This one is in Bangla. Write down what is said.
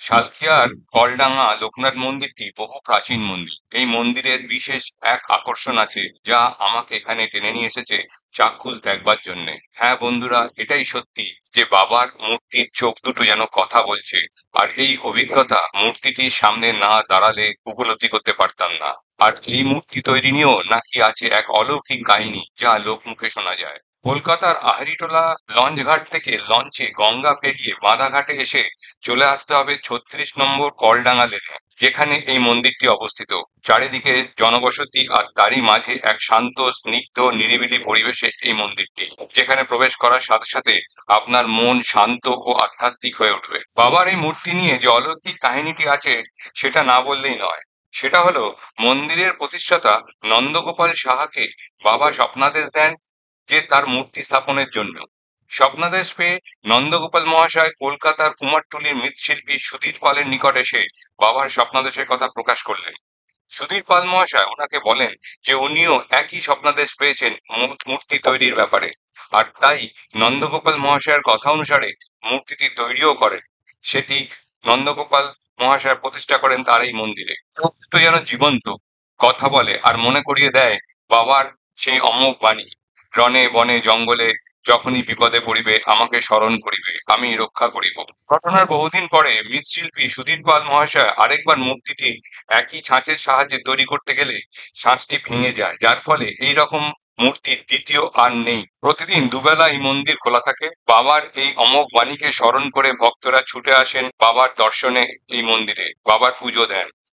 সালকিয়ার কলডাঙ্গা লোকনাথ মন্দিরটি বহু প্রাচীন মন্দির। এই মন্দিরের বিশেষ এক আকর্ষণ আছে যা আমাকে এখানে টেনে নিয়ে এসেছে চাক্ষুষ দেখবার জন্য। হ্যাঁ বন্ধুরা, এটাই সত্যি যে বাবার মূর্তির চোখ দুটো যেন কথা বলছে। আর এই অভিজ্ঞতা মূর্তিটির সামনে না দাঁড়ালে উপলব্ধি করতে পারতাম না। আর এই মূর্তি তৈরি নিয়েও নাকি আছে এক অলৌকিক কাহিনী যা লোকমুখে শোনা যায়। কলকাতার আহরিটোলা লঞ্চ ঘাট থেকে লঞ্চে গঙ্গা পেরিয়ে বাঁধাঘাটে এসে চলে আসতে হবে ৩৬ নম্বর কলডাঙ্গা লেনে, যেখানে এই মন্দিরটি অবস্থিত। চারিদিকে জনবসতি আর তারই মাঝে এক শান্ত স্নিগ্ধ নিরিবিলি পরিবেশে এই মন্দিরটি, যেখানে প্রবেশ করার সাথে সাথে আপনার মন শান্ত ও আধ্যাত্মিক হয়ে উঠবে। বাবার এই মূর্তি নিয়ে যে অলৌকিক কাহিনীটি আছে সেটা না বললেই নয়। সেটা হলো, মন্দিরের প্রতিষ্ঠাতা নন্দগোপাল সাহাকে বাবা স্বপ্নাদেশ দেন যে তার মূর্তি স্থাপনের জন্য। স্বপ্নাদেশ পেয়ে নন্দগোপাল মহাশয় কলকাতার কুমারটুলির মৃৎশিল্পী সুধীর পালের নিকট এসে বাবার স্বপ্নাদেশের কথা প্রকাশ করলেন। সুধীর পাল মহাশয় ওনাকে বলেন যে উনিও একই স্বপ্নাদেশ পেয়েছেন মূর্তি তৈরির ব্যাপারে। আর তাই নন্দগোপাল মহাশয়ের কথা অনুসারে মূর্তিটি তৈরিও করেন। সেটি নন্দগোপাল মহাশয় প্রতিষ্ঠা করেন তার এই মন্দিরে। প্রকৃত যেন জীবন্ত, কথা বলে আর মনে করিয়ে দেয় বাবার সেই অমোঘ বাণী, রণে বনে জঙ্গলে যখনই বিপদে পড়িবে আমাকে স্মরণ করিবে, আমি রক্ষা করিব। ঘটনার বহুদিন পরে মৃৎশিল্পী সুধীর পাল মহাশয় আরেকবার মূর্তিটি একই ছাঁচের সাহায্যে তৈরি করতে গেলে ছাঁচটি ভেঙে যায়, যার ফলে এই রকম মূর্তির দ্বিতীয় আর নেই। প্রতিদিন দুবেলা এই মন্দির খোলা থাকে। বাবার এই অমোঘ বাণীকে স্মরণ করে ভক্তরা ছুটে আসেন বাবার দর্শনে, এই মন্দিরে বাবার পুজো দেন।